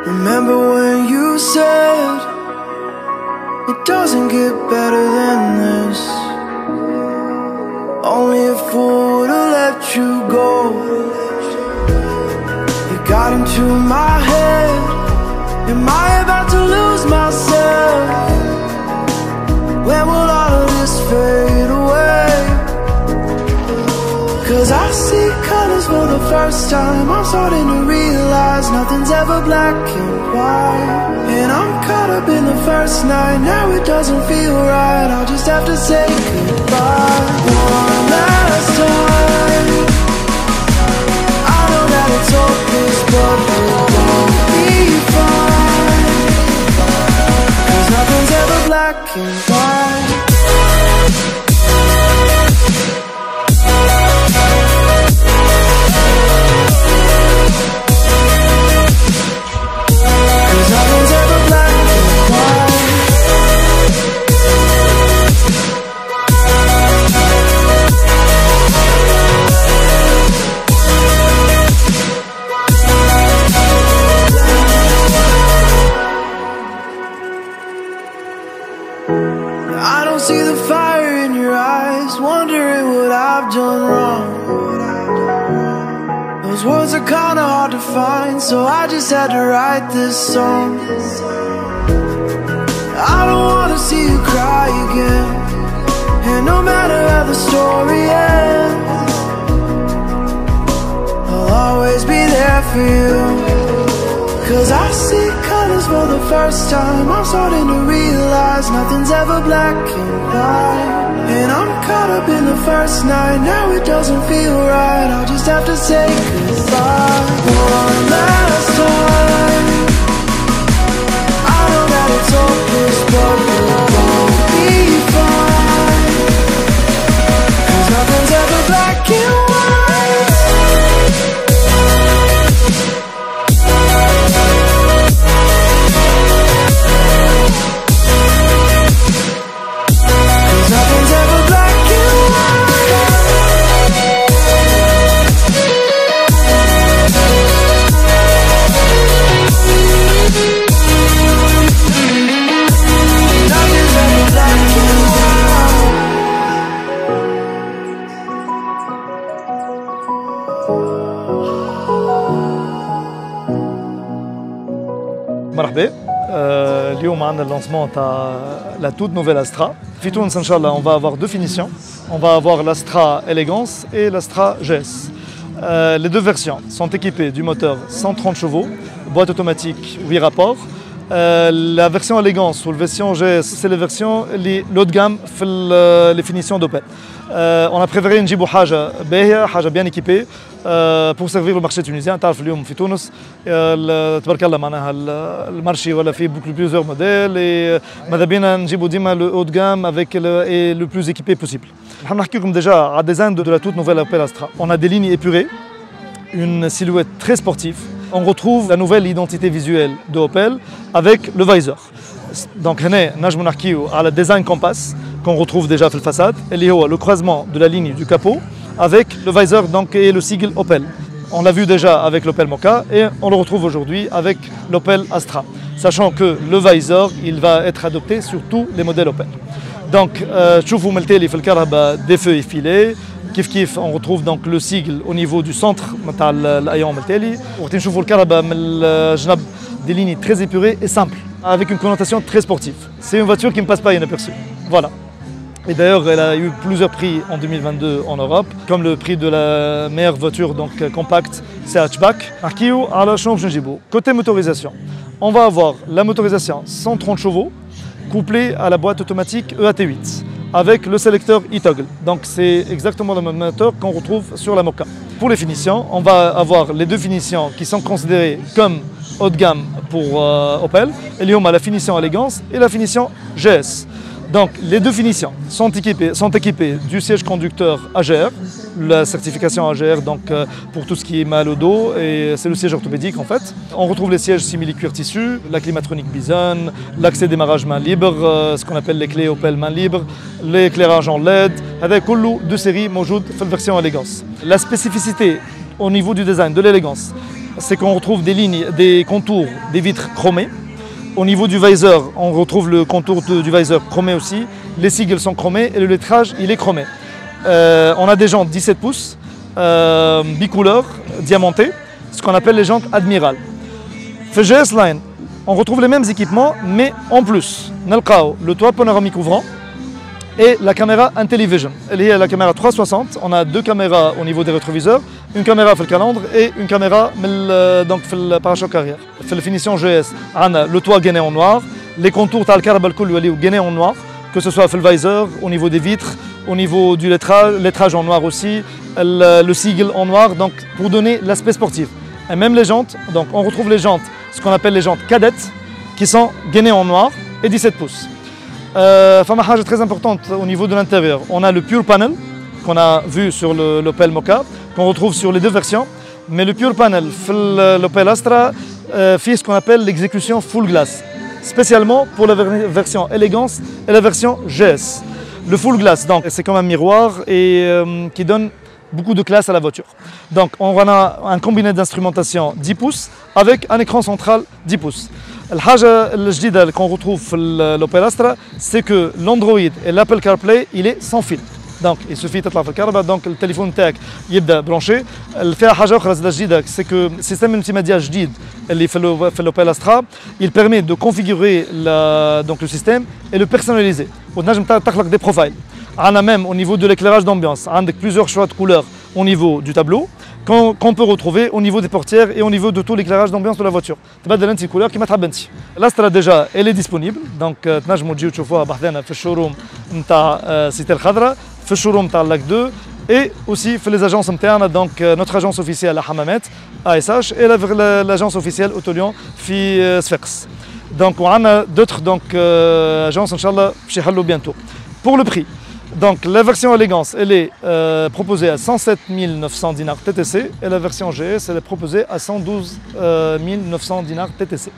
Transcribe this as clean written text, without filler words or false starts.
Remember when you said it doesn't get better than this? Only a fool would've let you go. It got into my head. Am I about to lose myself? When will all of this fade away? Cause I see colors for the first time. I'm starting to realize nothing's ever black and white. And I'm caught up in the first night. Now it doesn't feel right. I'll just have to say goodbye one last time. I know that it's hopeless, but we'll be fine. Cause nothing's ever black and white. I don't see the fire in your eyes, wondering what I've done wrong. Those words are kinda hard to find, so I just had to write this song. I don't wanna see you cry again, and no matter how the story ends, I'll always be there for you. Cause I see colors for the first time. I'm starting to realize nothing's ever black and white. And I'm caught up in the first night. Now it doesn't feel right. I'll just have to say goodbye one last time. I know that it's hopeless, but we'll be fine. Cause nothing's ever black and white. مرحبا اليوم عندنا اللانسمون تاع la toute nouvelle Astra. في تونس ان شاء الله on va avoir deux finitions. On va avoir l'Astra Elegance et l'Astra GS. Les deux versions sont équipées du moteur 130 chevaux, boîte automatique 8 rapports. La version Elegance ou la version GS, c'est la version l'haut de gamme les finitions d'Opel. On a préféré نجيبوا حاجة باهية, حاجة bien équipée pour servir le marché tunisien. تعرف اليوم في تونس تبارك الله معناها المارشي ولا فيه plusieurs modèles et ماذا بينا نجيبوا ديما le haut de gamme avec le plus équipé possible. نحن نحكي لكم déjà على design de la toute nouvelle Opel Astra. On a des lignes épurées, une silhouette très sportive. On retrouve la nouvelle identité visuelle de Opel avec le visor. Donc هنا نجمو نحكيو على design compass qu'on retrouve déjà في الفاساد اللي هو le croisement de la ligne du capot avec le visor donc et le sigle Opel. On l'a vu déjà avec l'Opel Mokka et on le retrouve aujourd'hui avec l'Opel Astra. Sachant que le visor il va être adopté sur tous les modèles Opel. Donc تشوفوا ملتالي في الكهرباء des feux effilés. كيف on retrouve donc le sigle au niveau du centre نتاع الايون ملتالي. وقت نشوفوا الكهرباء من الجنب des lignes très épurées et simples avec une connotation très sportive. C'est une voiture qui ne passe pas inaperçue. Voilà. Et d'ailleurs, elle a eu plusieurs prix en 2022 en Europe, comme le prix de la meilleure voiture donc compacte, c'est hatchback. Côté motorisation, on va avoir la motorisation 130 chevaux couplée à la boîte automatique EAT8 avec le sélecteur e-toggle. Donc c'est exactement le même moteur qu'on retrouve sur la Mokka. Pour les finitions, on va avoir les deux finitions qui sont considérées comme haut de gamme pour Opel. Il y a la finition Elegance et la finition GS. Donc les deux finitions sont équipées du siège conducteur AGR, la certification AGR donc, pour tout ce qui est mal au dos, et c'est le siège orthopédique en fait. On retrouve les sièges simili-cuir tissu, la climatronique Bison, l'accès démarrage main libre, ce qu'on appelle les clés Opel main libre, l'éclairage en LED, avec كله de série موجود في la version Elegance. La spécificité au niveau du design de l'Elegance, c'est qu'on retrouve des lignes, des contours, des vitres chromées. Au niveau du visor, on retrouve le contour du visor chromé aussi. Les sigles sont chromés et le lettrage, il est chromé. On a des jantes 17 pouces, bicouleurs, diamantées, ce qu'on appelle les jantes Admiral. Fait GS Line, on retrouve les mêmes équipements, mais en plus, نلقاو le toit panoramique ouvrant et la caméra Intellivision. Elle est la caméra 360. On a deux caméras au niveau des rétroviseurs, une caméra في الكالندر et une caméra donc في الباراشوك arrière. في la finition GS, on a le toit gainé en noir, les contours تاع الكهرباء الكل يوليو gainé en noir, que ce soit في الvisor, au niveau des vitres, au niveau du lettrage en noir aussi, le sigle en noir, donc pour donner l'aspect sportif. Et même les jantes, donc on retrouve les jantes, ce qu'on appelle les jantes cadettes, qui sont gainées en noir et 17 pouces. Fama haja très importante au niveau de l'intérieur, on a le Pure Panel qu'on a vu sur l'Opel Mokka, qu'on retrouve sur les deux versions, mais le Pure Panel, l'Opel Astra, fait ce qu'on appelle l'exécution full glass, spécialement pour la version Elegance et la version GS. Le full glass, donc c'est comme un miroir et qui donne beaucoup de classe à la voiture. Donc on a un combiné d'instrumentation 10 pouces avec un écran central 10 pouces. الحاجة الجديدة qu'on retrouve في l'Opel Astra, c'est que l'Android et l'Apple CarPlay, il est sans fil. Donc il suffit تطلع في الكهرباء donc التليفون تاعك يبدا برونشي. فيها حاجة أخرى جديدة, c'est que le système multimédia جديد اللي في l'Opel Astra, il permet de configurer donc le système et le personnaliser. وتنجم تخلق des profils. On a même au niveau de l'éclairage d'ambiance, avec plusieurs choix de couleurs au niveau du tableau, qu'on peut retrouver au niveau des portières et au niveau de tout l'éclairage d'ambiance de la voiture. C'est une couleur qui m'a très bien. L'Astra déjà, elle est disponible, donc تنجموا تجيو تشوفوها بحذنا في الشوروم نتاع سيتي الخضراء, في الشوروم تاع لاك 2 et aussi في les agences نتاعنا, donc notre agence officielle à Hammamet, ASH, et l'agence officielle Autolion في Sfax. Donc on a d'autres agences inchallah باش يحلوا bientôt. Pour le prix, donc la version Elegance, elle est proposée à 107 900 dinars TTC et la version GS, elle est proposée à 112 900 dinars TTC.